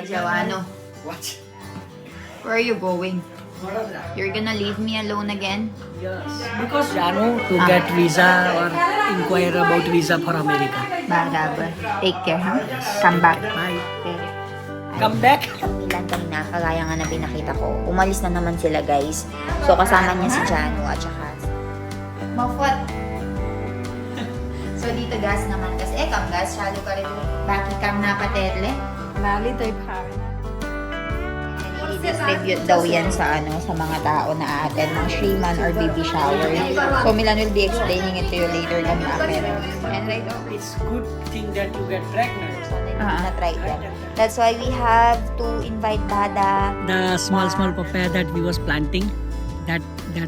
Joanno, What? where are you going? Vadodara. You're gonna leave me alone again? Yes. Because Janu to get visa or inquire about visa for America. Barabar. Take care, ha? Come back. Bye. Okay. Come back. Milan kanina, kagaya nga na pinakita ko, umalis na naman sila guys. So kasama niya si Janu at saka Mafot. So dito gas naman kasi, kam gas, shalo ka rin. Baki kam na paterle. Lali tayo pare na. I-distribute daw yan sa sa mga tao na attend ng Shriman or baby shower. So Milan will be explaining it to you later kung bakit. And right now, It's good thing that you get pregnant. na-try them. That's why we have to invite Bada. The small papaya that we was planting, that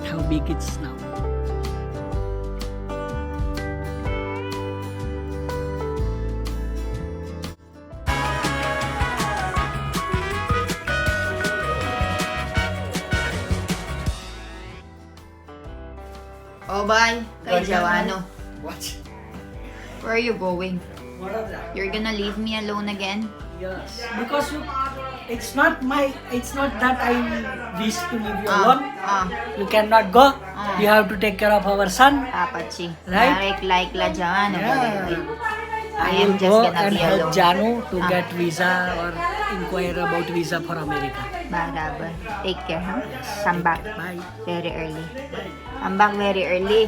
how big it's now. Oh, bye. Kay Joanno. What? Where are you going? Vadodara. You're gonna leave me alone again? Yes. Because it's not that I wish to leave you alone. You cannot go. You have to take care of our son. Dapat si. Right? Like la Joanno. Yeah. I I am will just go gonna and be help alone. Janu to get visa or inquire about visa for America. Barabar. Take care, ha? Come back. Bye. Very early. Come back very early.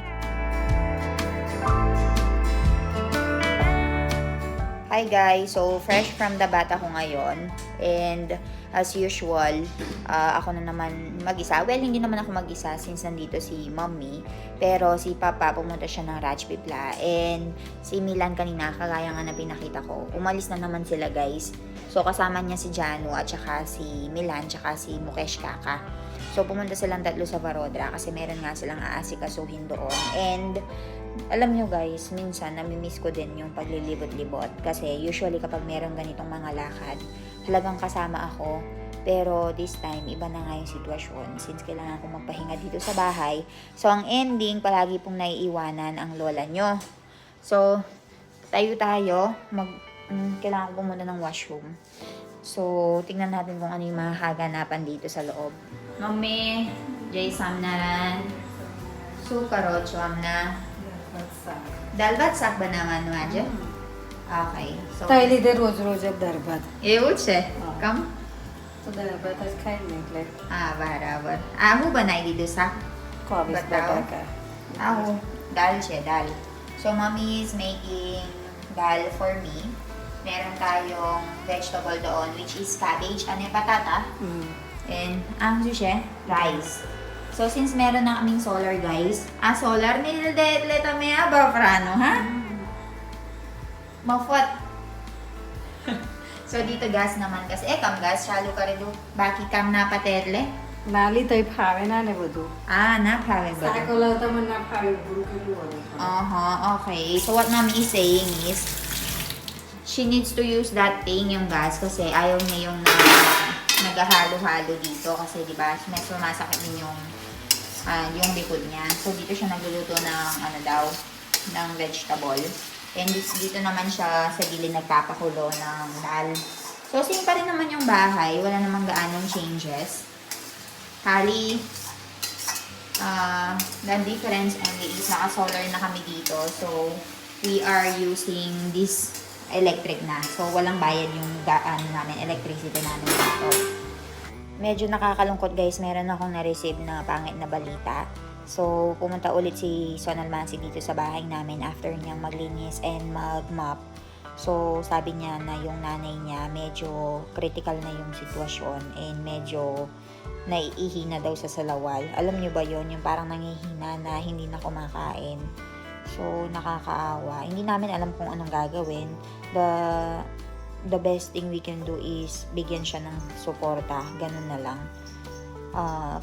Hi guys! So, fresh from the bata ko ngayon. And as usual, ako na naman mag-isa. Well, hindi naman ako mag-isa since nandito si mommy. Pero si papa, pumunta siya ng Rajpipla. And si Milan kanina, kagaya nga na pinakita ko, umalis na naman sila guys. So, kasama niya si Janu at saka si Milan, saka si Mukesh Kaka. So, pumunta silang tatlo sa Vadodara kasi meron nga silang aasikasuhin doon. And alam nyo guys, minsan namimiss ko din yung paglilibot-libot kasi usually kapag meron ganitong mga lakad, talagang kasama ako. Pero this time, iba na nga yung sitwasyon since kailangan ko magpahinga dito sa bahay. So, ang ending, palagi pong naiiwanan ang lola nyo. So, tayo, kailangan ko pumunta ng washroom. So, tingnan natin kung ano yung mahaganapan dito sa loob. Mami, Jay Samnaran, Sukaro, Chomna. दाल भात શાક બનાવવાનું આજે okay so તાઈ લીધે રોજ રોજ જ દાળ ભાત એવું છે કમ તો દાળ ભાત જ ખાઈ ને એટલે હા બરાબર આ હું બનાવી દીધું શાક કોબીજ બતાવો. બટાકા આ હું દાલ છે દાલ so mommy is making dal for me meron tayong vegetable doon which is cabbage ano yung patata and ang siya rice. So, since meron na kaming solar, guys. Solar, nililete tami ba, Frano, ha? Mafot. So, dito gas naman kasi. Kam gas, shalo ka rin do. Baki kam na paterle. લાલી તઈ ફાવે ના ને બધું Na pawe ba? શાક લાવતા મને ના ફાવે બધું કર્યું હોય Okay. So, what mami is saying is, she needs to use that thing, yung gas, kasi ayaw niya yung naghahalo-halo dito. Kasi, di ba, may sumasakit din yung likod niya. So, dito siya nagluluto ng, ng vegetable. And dito naman siya sa gilid nagpapakulo ng dal. So, same pa rin naman yung bahay. Wala namang gaanong changes. Kali, the difference only is naka-solar na kami dito. So, we are using this electric na. So, walang bayad yung electricity namin dito. Medyo nakakalungkot guys, meron akong na-receive na pangit na balita. So, pumunta ulit si Sonal Mansi dito sa bahay namin after niyang maglinis and mag-mop. So, sabi niya na yung nanay niya medyo critical na yung sitwasyon and medyo naiihina daw sa salawal. Alam niyo ba yon yung parang nangihina na hindi na kumakain. So, nakakaawa. Hindi namin alam kung anong gagawin. The best thing we can do is bigyan siya ng suporta. Ganun na lang.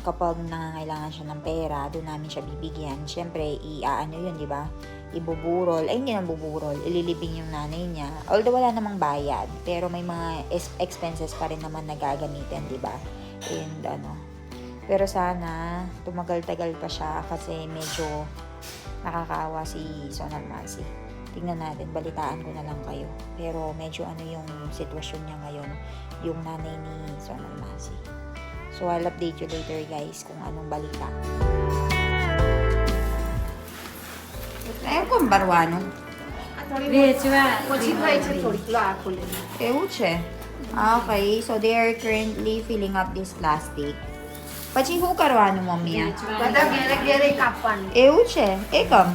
Kapag nangangailangan siya ng pera, doon namin siya bibigyan. Siyempre, yun, di ba? Ibuburol. Ay, hindi na buburol. Ililibing yung nanay niya. Although wala namang bayad. Pero may mga expenses pa rin naman na gagamitin, di ba? And pero sana, tumagal-tagal pa siya kasi medyo nakakaawa si Sonal Mansi. tingnan natin, balitaan ko na lang kayo. Pero medyo ano yung sitwasyon niya ngayon, yung nanay ni Sonal Masi. So, I'll update you later guys kung anong balita. Ayaw kong barwano. એવું છે. Okay, so they are currently filling up this plastic. પછી શું કરવાનું મમ્મી આ? બધા ઘેરે ઘેરે કાપવાનું. એવું છે? એકમ.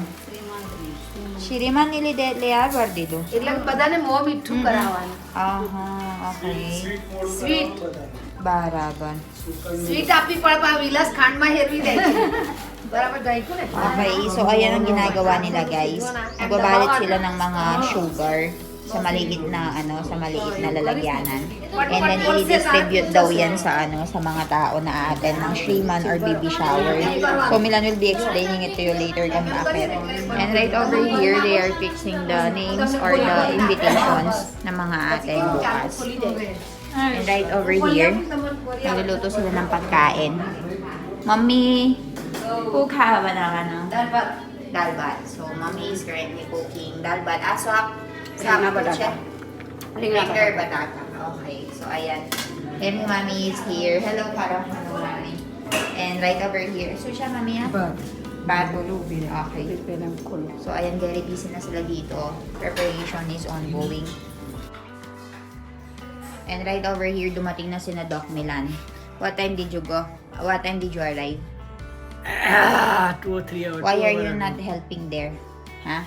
શ્રીમાનની લીધે એટલે આ કરી દીધું. એટલે બધાને મોં મીઠું કરાવવાનું. આહા, okay. સ્વીટ બરાબર. સ્વીટ આપવી પડે પણ વિલાસ ખાંડમાં હેરવી દે છે. બરાબર ગઈકું ને? Okay, so ayan ang ginagawa nila guys. Nagbabalot sila ng mga sugar sa maliit na sa maliit na lalagyanan. And then i-distribute daw yan sa sa mga tao na aaten ng Shriman or baby shower. So Milan will be explaining it to you later kung bakit. And right over here, they are fixing the names or the invitations ng mga aaten bukas. And right over here, nagluluto sila ng pagkain. Mommy, cook ba na dalbat. So mommy is currently cooking dalbat. Aswak. Sama ba siya? Ringer batata. Okay. So, ayan. And mommy is here. Hello, parang hello, mommy. And right over here. So, siya, mami, ah? Bato. Okay. So, ayan, very busy na sila dito. Preparation is ongoing. And right over here, dumating na sina Doc Milan. What time did you go? What time did you arrive? 2 or 3 hours. Why are you not helping there? Huh?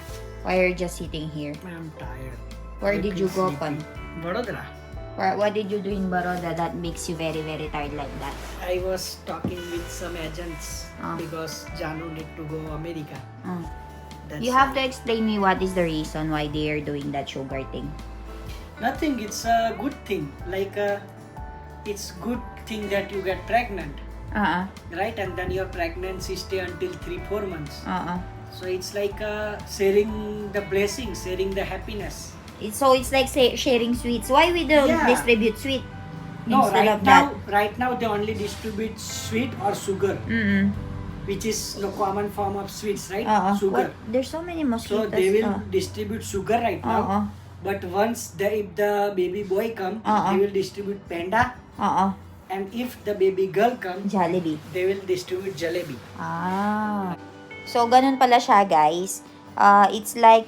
Why are you just sitting here? I'm tired. Where did you go, Pon? Vadodara. What did you do in Baroda that makes you very, very tired like that? I was talking with some agents Ah. because Janu need to go America. That's You have to explain me what is the reason why they are doing that sugar thing. Nothing. It's a good thing. Like it's good thing that you get pregnant, right? And then your pregnancy stay until 3-4 months. So it's like sharing the blessing, sharing the happiness. So it's like sharing sweets. Why we don't Yeah. distribute sweet No, instead of that? right now they only distribute sweet or sugar, which is the common form of sweets, right? Sugar. There's so many So mosquitoes. they will distribute sugar right now. But once if the baby boy come, they will distribute panda. And if the baby girl come, Jollibee. they will distribute jalebi. So, ganun pala siya, guys. It's like,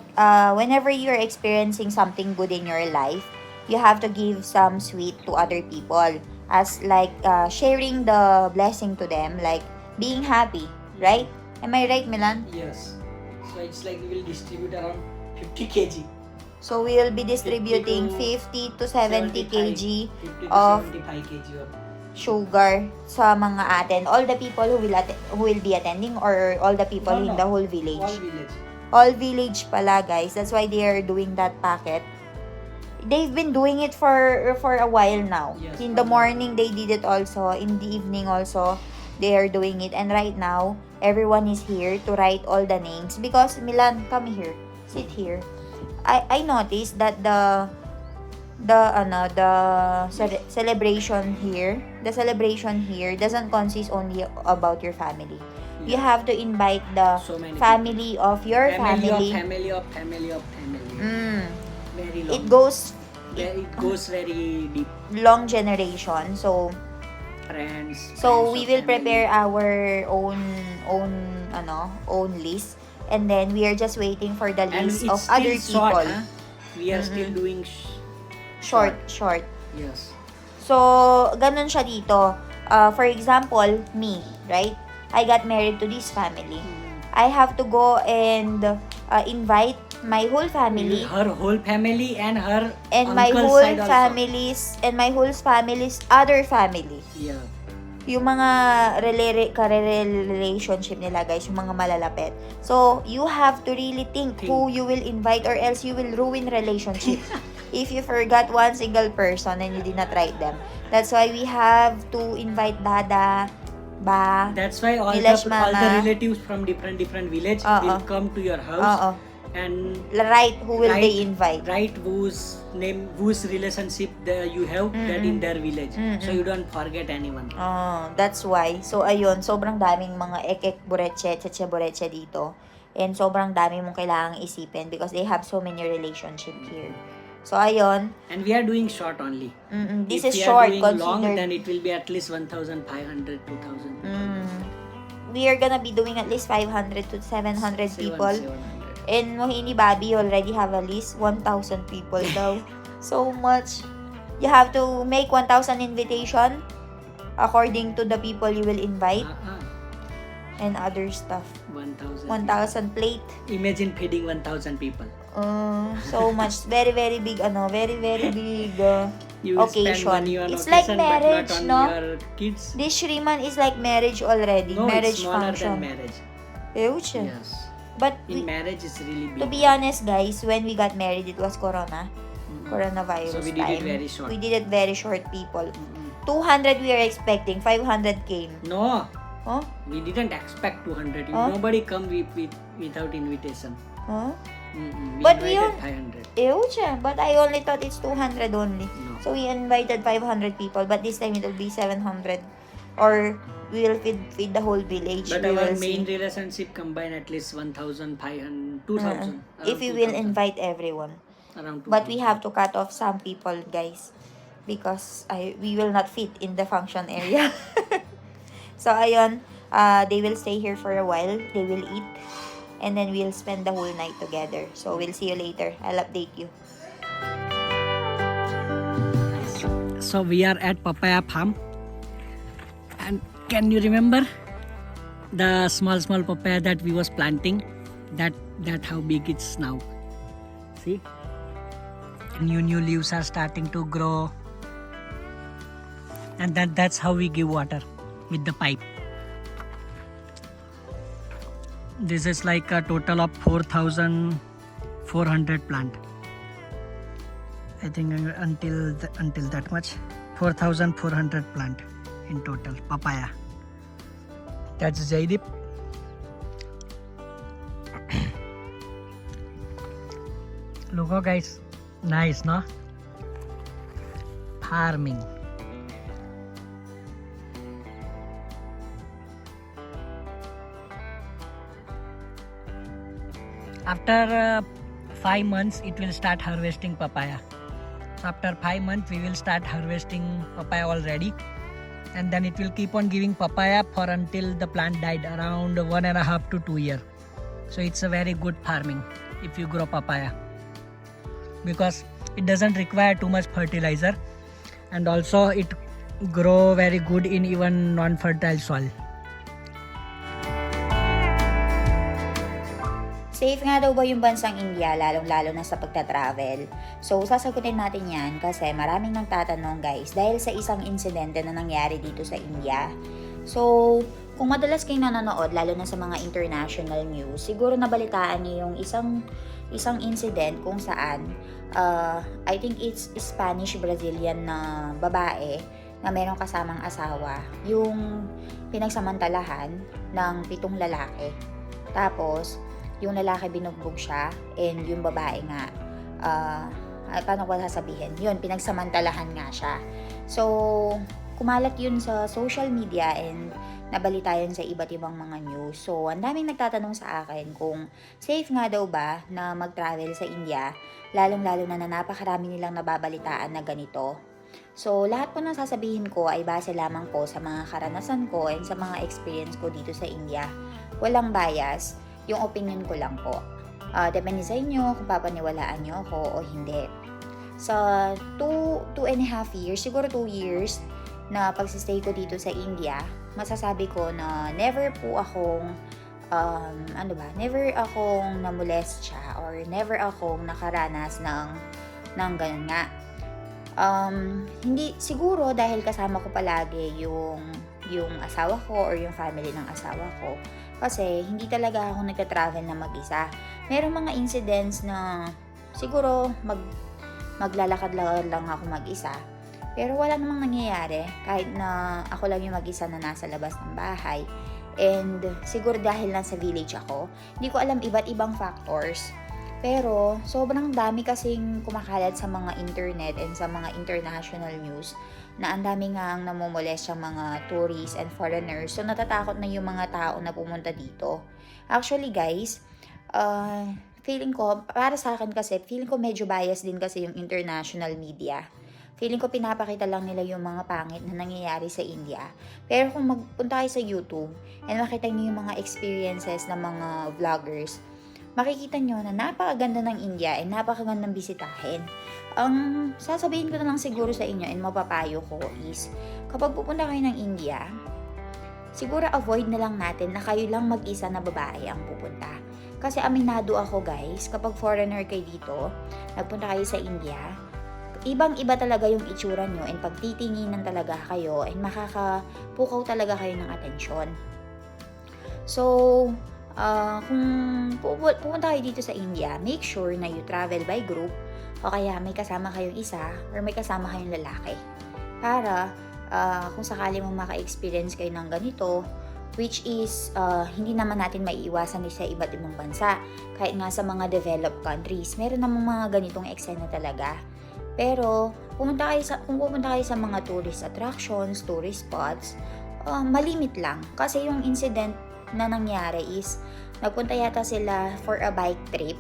whenever you're experiencing something good in your life, you have to give some sweet to other people. As like, sharing the blessing to them, like, being happy, right? Am I right, Milan? Yes. So it's like we will distribute around 50 kg. So, we'll be distributing 50 to 70 kg 50 to of 75 kg of sugar sa mga atin. All the people who will be attending or all the people in the whole village? all village. All village pala, guys. That's why they are doing that packet. They've been doing it for a while now. Yes, In the morning, they did it also. In the evening also, they are doing it. And right now, everyone is here to write all the names. Because, Milan, come here. Sit here. I noticed that the celebration here doesn't consist only about your family. You have to invite the So many family of your family. Family of family. Very long. It goes It goes very deep. long generation. So Friends. we will prepare our own list, and then we are just waiting for the And list it's of still other short, people. huh? We are still doing Short. Yes. So, ganun siya dito. For example, me, right? I got married to this family. I have to go and invite my whole family Her whole family and her and my uncle's whole side also. family's other family. Yeah. Yung mga relationship nila, guys, yung mga malalapit. So, you have to really think who you will invite or else you will ruin relationship. If you forgot one single person and you did not write them. That's why we have to invite Dada, Ba. That's why all Village the mama. relatives from different village will come to your house and Right, who will they invite? write whose relationship you have that in their village. So you don't forget anyone. That's why. So, ayun, sobrang daming mga ekek bureche, cheche bureche dito. And sobrang dami mong kailangang isipin because they have so many relationship here. So, ayun. And we are doing short only. This If is we short. are doing long, Considered. then it will be at least 1,500, 2,000 people. We are gonna be doing at least 500 to 700 people. 700. And Mohini Bobby already have at least 1,000 people daw. So much. You have to make 1,000 invitation according to the people you will invite and other stuff. 1,000. 1,000 plate. Imagine feeding 1,000 people. So much. Very, very big, very, very big You will occasion. spend money on It's occasion, like marriage, but not no? on your kids. This Shriman is like marriage already. No, marriage it's smaller function. than marriage. Huge. Yes. But In marriage, it's really big. to be honest, guys, when we got married, it was coronavirus So we did time. it very short. We did it very short, people. 200 we are expecting, 500 came. No, Huh? we didn't expect 200. Huh? Nobody come without invitation. Huh? We But we invited 500. Huge. But I only thought it's 200 only. No. So we invited 500 people, but this time it will be 700. Or we will feed the whole village. But we our will main see. relationship combine at least 1,500, 2,000. If we will invite everyone. Around 2,000. But we have to cut off some people, guys. Because we will not fit in the function area. So, ayun. They will stay here for a while. They will eat. And then we'll spend the whole night together. So, we'll see you later. I'll update you. So we are at papaya farm. And can you remember the small papaya that we was planting? That how big it's now. See? New leaves are starting to grow. And that's how we give water, with the pipe. This is like a total of 4,400 plant. I think until that much, 4,400 plant in total, papaya. That's Jaidip. Look, guys, nice, no? Farming. After 5 months, it will start harvesting papaya. So after 5 months, we will start harvesting papaya already. And then it will keep on giving papaya for until the plant died, around 1.5 to 2 years. So it's a very good farming if you grow papaya. Because it doesn't require too much fertilizer. And also it grow very good in even non-fertile soil. Safe nga daw ba yung bansang India, lalong-lalo na sa pagta-travel? So, sasagutin natin yan kasi maraming nang tatanong, guys, dahil sa isang insidente na nangyari dito sa India. So, kung madalas kayong nanonood, lalo na sa mga international news, siguro nabalitaan niyo yung isang incident kung saan, I think it's Spanish-Brazilian na babae na mayroong kasamang asawa, yung pinagsamantalahan ng 7 lalaki. Tapos, yung lalaki binugbog siya and yung babae nga paano ko sasabihin yun, pinagsamantalahan nga siya. So kumalat yun sa social media and nabalita yun sa iba't ibang mga news. So ang daming nagtatanong sa akin kung safe nga daw ba na mag-travel sa India, lalong-lalo na napakarami nilang nababalitaan na ganito. So lahat po ng sasabihin ko ay base lamang po sa mga karanasan ko and sa mga experience ko dito sa India. Walang bias, yung opinion ko lang po. Depende sa inyo kung papaniwalaan nyo ako o hindi. Sa 2.5 years, siguro 2 years na pagsistay ko dito sa India, masasabi ko na never po akong never akong namolestya or never akong nakaranas ng ganun nga. Hindi siguro dahil kasama ko palagi yung asawa ko or yung family ng asawa ko. Kasi hindi talaga ako nagta-travel na mag-isa. Merong mga incidents na siguro maglalakad lang ako mag-isa. Pero wala namang nangyayari kahit na ako lang yung mag-isa na nasa labas ng bahay. And siguro dahil nasa village ako, hindi ko alam iba't ibang factors. Pero sobrang dami kasing kumakalat sa mga internet and sa mga international news na ang dami nga ang namumolest yung mga tourists and foreigners. So natatakot na yung mga tao na pumunta dito. Actually guys, feeling ko, para sa akin kasi, feeling ko medyo bias din kasi yung international media. Feeling ko pinapakita lang nila yung mga pangit na nangyayari sa India. Pero kung magpunta kayo sa YouTube and makita niyo yung mga experiences ng mga vloggers, makikita nyo na napakaganda ng India and napakagandang bisitahin. Ang sasabihin ko na lang siguro sa inyo and mapapayo ko is, kapag pupunta kayo ng India, siguro avoid na lang natin na kayo lang mag-isa na babae ang pupunta. Kasi aminado ako guys, kapag foreigner kayo dito, nagpunta kayo sa India, ibang-iba talaga yung itsura nyo and pagtitinginan talaga kayo and makakapukaw talaga kayo ng atensyon. So, kung pupunta kayo dito sa India, make sure na you travel by group o kaya may kasama kayong isa or may kasama kayong lalaki. Para kung sakali mo maka-experience kayo ng ganito, which is hindi naman natin maiiwasan sa iba't ibang bansa. Kahit nga sa mga developed countries, meron namang mga ganitong eksena talaga. Pero kung pupunta kayo sa mga tourist attractions, tourist spots, malimit lang. Kasi yung incident na nangyari is, nagpunta yata sila for a bike trip.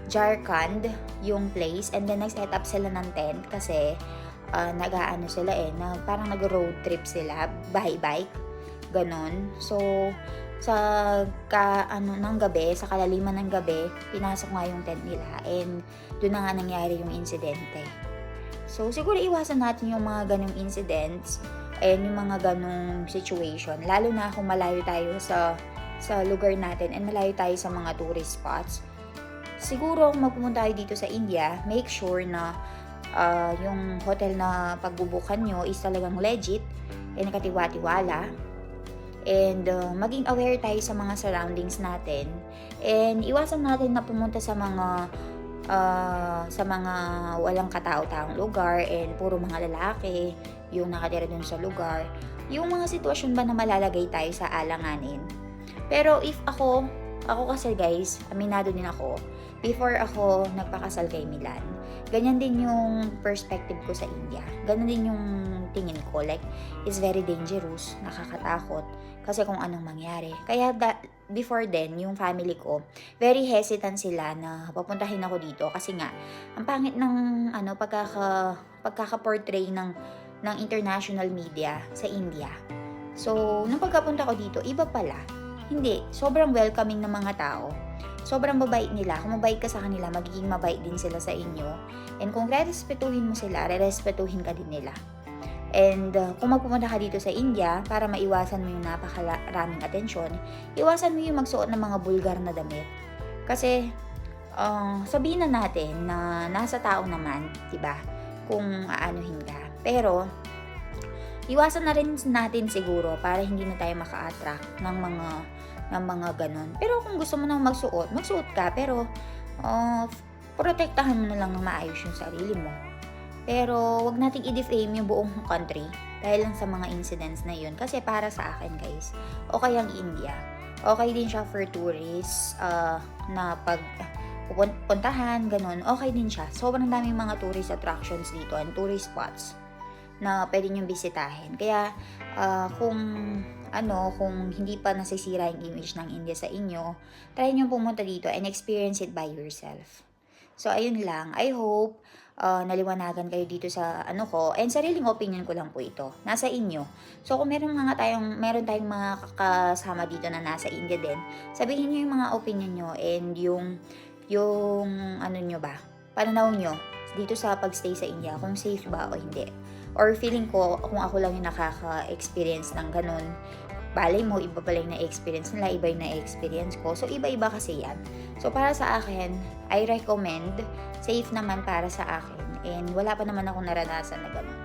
Jharkhand yung place, and then nag-set up sila ng tent kasi nag-aano sila parang nag-road trip sila by bike. Ganon. So, sa ng gabi, sa kalaliman ng gabi, pinasok nga yung tent nila and doon na nga nangyari yung insidente. So, siguro iwasan natin yung mga ganong incidents and yung mga ganong situation. Lalo na kung malayo tayo sa lugar natin and malayo tayo sa mga tourist spots. Siguro kung magpupunta tayo dito sa India, make sure na yung hotel na pagbubukan nyo is talagang legit and nakatiwa-tiwala. And maging aware tayo sa mga surroundings natin. And iwasan natin na pumunta sa mga walang katao-taong lugar and puro mga lalaki yung nakatira dun sa lugar. Yung mga sitwasyon ba na malalagay tayo sa alanganin. Pero if ako kasi guys, aminado din ako, before ako nagpakasal kay Milan, ganyan din yung perspective ko sa India. Ganyan din yung tingin ko. Like, it's very dangerous, nakakatakot, kasi kung anong mangyari. Kaya before then, yung family ko, very hesitant sila na papuntahin ako dito. Kasi nga, ang pangit ng pagkaka-portray ng international media sa India. So, nung pagkapunta ko dito, iba pala. Hindi, sobrang welcoming ng mga tao. Sobrang babait nila. Kung mabait ka sa kanila, magiging mabait din sila sa inyo. And kung re-respetuhin mo sila, re-respetuhin ka din nila. And kung magpupunta ka dito sa India, para maiwasan mo yung napakaraming atensyon, iwasan mo yung magsuot ng mga bulgar na damit. Kasi, sabihin na natin na nasa tao naman, diba? Kung aanuhin ka. Pero, iwasan na rin natin siguro para hindi na tayo maka-attract ng mga ganon. Pero kung gusto mo nang magsuot ka, pero protektahan mo na lang ng maayos yung sarili mo. Pero wag nating i-defame yung buong country dahil lang sa mga incidents na yun. Kasi para sa akin guys, okay ang India. Okay din siya for tourists na pag puntahan, ganon. Okay din siya. Sobrang daming mga tourist attractions dito and tourist spots na pwede nyo bisitahin. Kaya, kung hindi pa nasisira yung image ng India sa inyo, try nyo pumunta dito and experience it by yourself. So, ayun lang. I hope naliwanagan kayo dito sa ko. And sariling opinion ko lang po ito. Nasa inyo. So, kung meron tayong mga kasama dito na nasa India din, sabihin nyo yung mga opinion nyo and yung nyo ba, pananaw nyo dito sa pagstay sa India, kung safe ba o hindi. Or feeling ko, kung ako lang yung nakaka-experience ng ganun, balay mo, iba pala yung na-experience nila, iba yung na-experience ko. So, iba-iba kasi yan. So, para sa akin, I recommend, safe naman para sa akin. And wala pa naman akong naranasan na ganun.